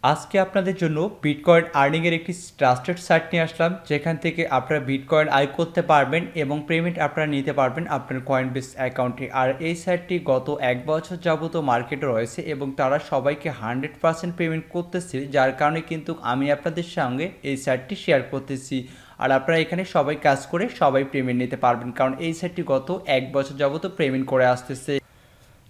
আজকে আপনাদের জন্য বিটকয়েন আর্নিংয়ের একটি ট্রাস্টেড সাইট নিয়ে আসলাম, যেখান থেকে আপনারা বিটকয়েন আয় করতে পারবেন এবং পেমেন্ট আপনারা নিতে পারবেন আপনার কয়েনবেস অ্যাকাউন্টে। আর এই সাইটটি গত 1 বছর যাবত মার্কেটে রয়েছে এবং তারা সবাইকে 100% পেমেন্ট করতেছে, যার কারণে কিন্তু আমি আপনাদের সঙ্গে এই সাইটটি শেয়ার করতেছি। আর আপনারা এখানে সবাই কাজ করে সবাই পেমেন্ট নিতে পারবেন, কারণ এই সাইটটি গত 1 বছর যাবত পেমেন্ট করে আসতেছে।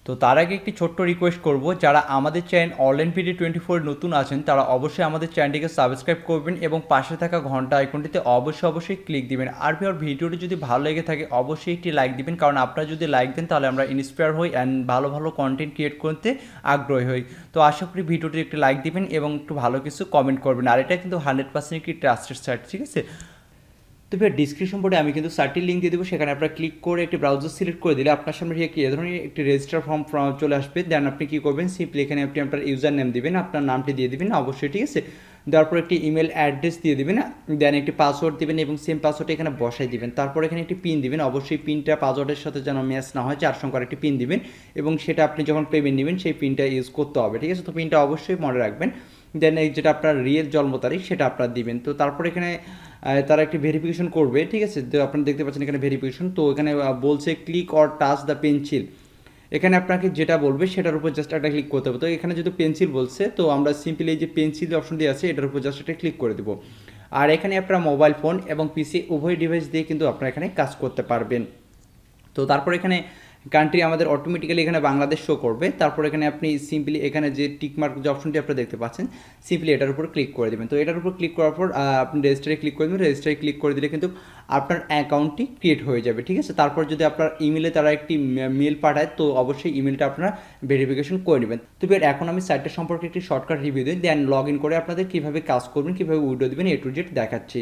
তো তার আগে একটি ছোট্ট রিকোয়েস্ট করব, যারা আমাদের চ্যানেল অনলাইন পিডি 24 নতুন আছেন তারা অবশ্যই আমাদের চ্যানেলটিকে সাবস্ক্রাইব করবেন এবং পাশে থাকা ঘন্টা আইকনটিতে অবশ্যই ক্লিক দিবেন। আর ভিডিওটি যদি ভালো লেগে থাকে অবশ্যই একটি লাইক দিবেন, কারণ আপনারা যদি লাইক দেন তাহলে আমরা ইন্সপায়ার হই অ্যান্ড ভালো ভালো কন্টেন্ট ক্রিয়েট করতে আগ্রহী হই। তো আশা করি ভিডিওটি একটি লাইক দিবেন এবং একটু ভালো কিছু কমেন্ট করবেন। আর এটা কিন্তু 100% একটি ট্রাস্টেড সাইট, ঠিক আছে। তো ডিসক্রিপশন বোর্ডে আমি কিন্তু সাইটটির লিঙ্ক দিয়ে দেবো, সেখানে আপনারা ক্লিক করে একটি ব্রাউজার সিলেক্ট করে দিলে আপনার সামনে কি এ ধরনের একটি রেজিস্টার ফর্ম চলে আসবে। দেন আপনি কী করবেন, সিম্পলি এখানে আপনি আপনার ইউজার নেম দিবেন, আপনার নামটি দিয়ে দিবেন অবশ্যই, ঠিক আছে। দেওয়ার পর একটি ইমেল অ্যাড্রেস দিয়ে দিবেন, দেন একটি পাসওয়ার্ড দিবেন এবং সেম পাসওয়ার্ডটা এখানে বসাই দিবেন। তারপর এখানে একটি পিন দিবেন, অবশ্যই পিনটা পাসওয়ার্ডের সাথে যেন ম্যাচ না হয়, 4 সংখ্যার একটি পিন দিবেন এবং সেটা আপনি যখন পেমেন্ট নেবেন সেই পিনটা ইউজ করতে হবে, ঠিক আছে। তো পিনটা অবশ্যই মনে রাখবেন। দেন এই যেটা আপনার রিয়েল জন্ম তারিখ সেটা আপনার দিবেন। তো তারপর এখানে তারা একটি ভেরিফিকেশন করবে, ঠিক আছে। তো আপনারা দেখতে পাচ্ছেন এখানে ভেরিফিকেশন। তো এখানে বলছে click or touch the pencil. এখানে আপনাকে যেটা বলবে সেটার উপর জাস্ট একটা ক্লিক করতে হবে। তো এখানে যেহেতু পেন্সিল বলছে, তো আমরা সিম্পলি এই যে পেন্সিল অপশন দিয়ে আছে এটার উপর জাস্ট একটা ক্লিক করে দেবো। আর এখানে আপনার মোবাইল ফোন এবং পিসি উভয় ডিভাইস দিয়ে কিন্তু আপনারা এখানে কাজ করতে পারবেন। তো তারপর এখানে কান্ট্রি আমাদের অটোমেটিক্যালি এখানে বাংলাদেশ শো করবে। তারপর এখানে আপনি সিম্পলি এখানে যে টিকমার্ক যে অপশনটি আপনারা দেখতে পাচ্ছেন, সিম্পলি এটার উপর ক্লিক করে দেবেন। তো এটার উপর ক্লিক করার পর আপনি রেজিস্টারে ক্লিক করে দেবেন। রেজিস্টারে ক্লিক করে দিলে কিন্তু আপনার অ্যাকাউন্টটি ক্রিয়েট হয়ে যাবে, ঠিক আছে। তারপর যদি আপনার ইমেলে তারা একটি মেল পাঠায়, তো অবশ্যই ইমেলটা আপনারা ভেরিফিকেশন করে নেবেন। তো এখন আমি সাইটটা সম্পর্কে একটি শর্টকাট রিভিউ দিই, দেন লগ ইন করে আপনাদের কীভাবে কাজ করবেন, কীভাবে উইড্রো দেবেন, A to Z দেখাচ্ছি।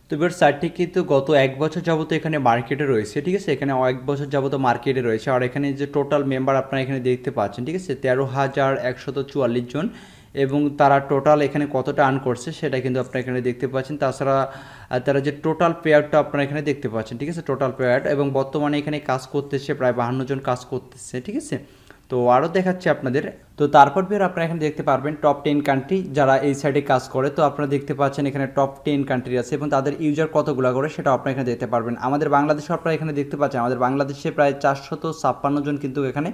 তো সাইটটি কিন্তু গত 1 বছর যাবত এখানে মার্কেটে রয়েছে, ঠিক আছে। এখানে 1 বছর যাবত মার্কেটে রয়েছে। আর এখানে যে টোটাল মেম্বার আপনারা এখানে দেখতে পাচ্ছেন, ঠিক আছে, 13,144 জন। এবং তারা টোটাল এখানে কতটা আর্ন করছে সেটা কিন্তু আপনারা এখানে দেখতে পাচ্ছেন। তাছাড়া তারা যে টোটাল পেয়ারটা আপনারা এখানে দেখতে পাচ্ছেন, ঠিক আছে, টোটাল পেয়ার। এবং বর্তমানে এখানে কাজ করতেছে প্রায় 52 জন কাজ করতেছে, ঠিক আছে। তো আরও দেখাচ্ছি আপনাদের। তো তারপর আপনারা এখানে দেখতে পারবেন টপ 10 কান্ট্রি যারা এই সাইডে কাজ করে। তো আপনারা দেখতে পাচ্ছেন এখানে টপ 10 কান্ট্রি আছে এবং তাদের ইউজার কতগুলো করে সেটা আপনারা এখানে দেখতে পারবেন। আমাদের বাংলাদেশে আপনারা এখানে দেখতে পাচ্ছেন আমাদের বাংলাদেশে প্রায় 456 জন কিন্তু এখানে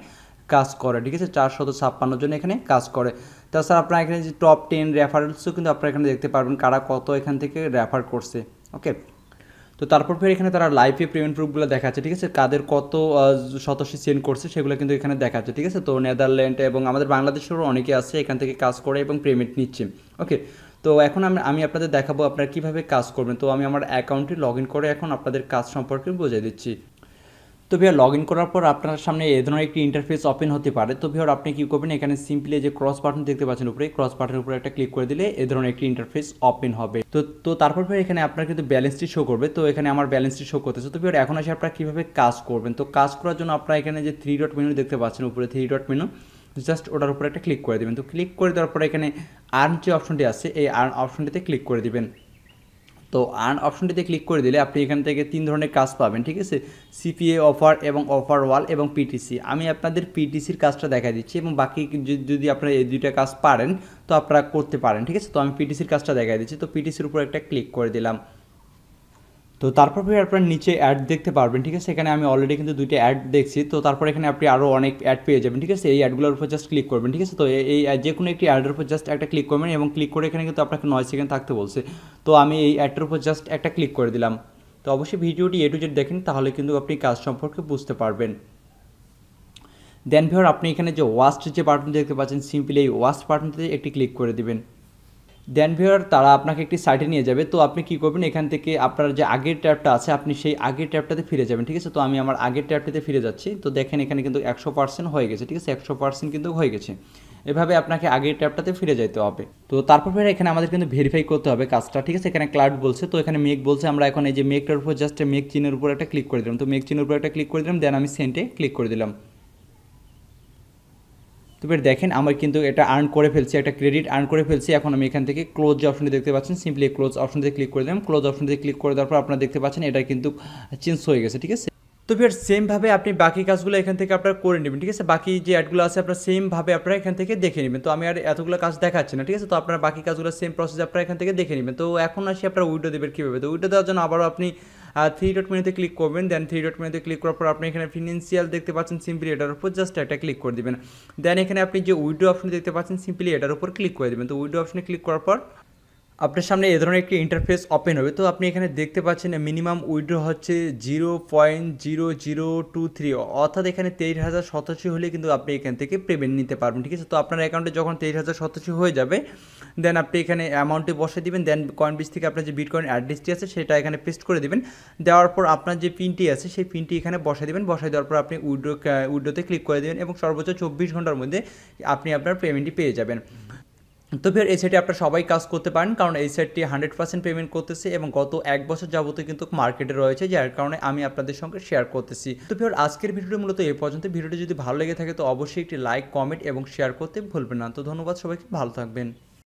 কাজ করে, ঠিক আছে, 456 জন এখানে কাজ করে। তাছাড়া আপনারা এখানে যে টপ 10 রেফারেন্সও কিন্তু আপনারা এখানে দেখতে পারবেন কারা কত এখান থেকে রেফার করছে, ওকে। তো তারপর এখানে তারা লাইভে পেমেন্ট প্রুফগুলো দেখাচ্ছে, ঠিক আছে, কাদের কত সদস্য সেন্ড করছে সেগুলো কিন্তু এখানে দেখাচ্ছে, ঠিক আছে। তো নেদারল্যান্ড এবং আমাদের বাংলাদেশেরও অনেকে আছে এখান থেকে কাজ করে এবং পেমেন্ট নিচ্ছে, ওকে। তো এখন আমি আপনাদের দেখাবো আপনারা কীভাবে কাজ করবেন। তো আমি আমার অ্যাকাউন্টে লগ ইন করে এখন আপনাদের কাজ সম্পর্কে বুঝিয়ে দিচ্ছি। তো লগ ইন করার পর আপনার সামনে এ ধরনের একটি ইন্টারফেস ওপেন হতে পারে। তো আপনি কী করবেন, এখানে সিম্পলি যে ক্রস বাটন দেখতে পাচ্ছেন উপরে, ক্রস বাটনের উপরে একটা ক্লিক করে দিলে এ ধরনের একটি ইন্টারফেস ওপেন হবে। তো তারপর এখানে আপনার কিন্তু ব্যালেন্সটি শো করবে। তো এখানে আমার ব্যালেন্সটি শো করতেছে। তো এখন আসে আপনারা কীভাবে কাজ করবেন। তো কাজ করার জন্য আপনারা এখানে যে 3 ডট মেনু দেখতে পাচ্ছেন উপরে, 3 ডট মেনু, জাস্ট ওটার উপরে একটা ক্লিক করে দেবেন। তো ক্লিক করে দেওয়ার পরে এখানে আর্ন যে অপশনটি আছে এই আর্ন অপশনটিতে ক্লিক করে দেবেন। তো আর্ন অপশনটিতে ক্লিক করে দিলে আপনি এখান থেকে 3 ধরনের কাজ পাবেন, ঠিক আছে, সিপিএ অফার এবং অফার ওয়াল এবং পিটিসি। আমি আপনাদের পিটিসির কাজটা দেখা দিচ্ছি এবং বাকি যদি আপনারা এই দুইটা কাজ পারেন তো আপনারা করতে পারেন, ঠিক আছে। তো আমি পিটিসির কাজটা দেখা দিচ্ছি। তো পিটিসির উপর একটা ক্লিক করে দিলাম। তো তারপর আপনার নিচে অ্যাড দেখতে পারবেন, ঠিক আছে। এখানে আমি অলরেডি কিন্তু 2টা অ্যাড দেখছি। তো তারপর এখানে আপনি আরও অনেক অ্যাড পেয়ে যাবেন, ঠিক আছে। এই অ্যাডগুলোর উপর জাস্ট ক্লিক করবেন, ঠিক আছে। তো এই যে কোনো একটি অ্যাডের উপর জাস্ট একটা ক্লিক করবেন এবং ক্লিক করে এখানে কিন্তু আপনাকে 9 সেকেন্ড থাকতে বলছে। তো আমি এই অ্যাডটার উপর জাস্ট একটা ক্লিক করে দিলাম। তো অবশ্যই ভিডিওটি A to Z দেখেন, তাহলে কিন্তু আপনি কাজ সম্পর্কে বুঝতে পারবেন। দেন আপনি এখানে যে ওয়াস্ট যে বাটন দেখতে পাচ্ছেন, সিম্পলি এই ওয়াস্ট বাটনটিতে একটি ক্লিক করে দিবেন। দেন তারা আপনাকে একটি সাইটে নিয়ে যাবে। তো আপনি কী করবেন, এখান থেকে আপনার যে আগের ট্যাবটা আছে আপনি সেই আগের ট্যাবটাতে ফিরে যাবেন, ঠিক আছে। তো আমি আমার আগের ট্যাবটিতে ফিরে যাচ্ছি। তো দেখেন এখানে কিন্তু 100% হয়ে গেছে, ঠিক আছে, 100% কিন্তু হয়ে গেছে। এভাবে আপনাকে আগের ট্যাবটাতে ফিরে যেতে হবে। তো তারপর এখানে আমাদের কিন্তু ভেরিফাই করতে হবে কাজটা, ঠিক আছে। এখানে ক্লাউড বলছে, তো এখানে মেক বলছে। আমরা এখন এই যে মেকটার উপর জাস্ট মেক চিহ্নের উপর একটা ক্লিক করে দিলাম। তো মেক চিহ্নের উপর একটা ক্লিক করে দিলাম, দেন আমি সেন্টে ক্লিক করে দিলাম। তো দেখেন আমার কিন্তু এটা আর্ন করে ফেলছি, একটা ক্রেডিট আর্ন করে ফেলছি। এখন আমি এখান থেকে ক্লোজ যে অপশনটি দেখতে পাচ্ছেন, সিম্পলি ক্লোজ অপশনটিতে ক্লিক করে দিলাম। ক্লোজ অপশনটিতে ক্লিক করে দেওয়ার পর আপনারা দেখতে পাচ্ছেন এটা কিন্তু চেঞ্জ হয়ে গেছে, ঠিক আছে। তো ভিউয়ার্স সেমভাবে আপনি বাকি কাজগুলো এখান থেকে আপনারা করে নেবেন, ঠিক আছে? বাকি যে অ্যাডগুলো আছে আপনারা সেমভাবে আপনারা এখান থেকে দেখে নেবেন। তো আমি আর এতগুলো কাজ দেখাচ্ছি না, ঠিক আছে? তো আপনারা বাকি কাজগুলো সেম প্রসেস আপনারা এখান থেকে দেখে নেবেন। তো এখন আসি আপনারা উইডো দেবেন কীভাবে। তো উইডো দেওয়ার জন্য আবারও আপনি থ্রি ডট মেনুতে ক্লিক করবেন। দেন থ্রি ডট মেনুতে ক্লিক করার পর আপনি এখানে ফিনান্সিয়াল দেখতে পাচ্ছেন, সিম্পলি এটার উপর জাস্ট একটা ক্লিক করে দিবেন। দেন এখানে আপনি যে উইডো অপশন দেখতে পাচ্ছেন, সিম্পলি এটার উপর ক্লিক করে দেবেন। তো উইডো অপশনে ক্লিক করার পর আপনার সামনে এ ধরনের একটি ইন্টারফেস ওপেন হবে। তো আপনি এখানে দেখতে পাচ্ছেন মিনিমাম উইথড্র হচ্ছে 0.0023, অর্থাৎ এখানে 23,087 হলে কিন্তু আপনি এখান থেকে পেমেন্ট নিতে পারবেন, ঠিক আছে? তো আপনার অ্যাকাউন্টে যখন 23,087 হয়ে যাবে, দেন আপনি এখানে অ্যামাউন্টটি বসে দিবেন। দেন কয়েনবিস থেকে আপনার যে বিটকয়েন অ্যাড্রেসটি আছে সেটা এখানে পেস্ট করে দিবেন। দেওয়ার পর আপনার যে পিনটি আছে সেই পিনটি এখানে বসাই দেবেন। বসাই দেওয়ার পর আপনি উইড্রোতে ক্লিক করে দেবেন এবং সর্বোচ্চ 24 ঘন্টার মধ্যে আপনি আপনার পেমেন্টটি পেয়ে যাবেন। তো ফের এই সাইটে আপনারা সবাই কাজ করতে পারেন, কারণ এই সাইটটি 100% পেমেন্ট করতেছে এবং গত 1 বছর যাবতীয় কিন্তু মার্কেটে রয়েছে, যার কারণে আমি আপনাদের সঙ্গে শেয়ার করতেছি। তো ফের আজকের ভিডিওটি মূলত এই পর্যন্ত। ভিডিওটি যদি ভালো লেগে থাকে তো অবশ্যই একটি লাইক, কমেন্ট এবং শেয়ার করতে ভুলবেন না। তো ধন্যবাদ সবাইকে, ভালো থাকবেন।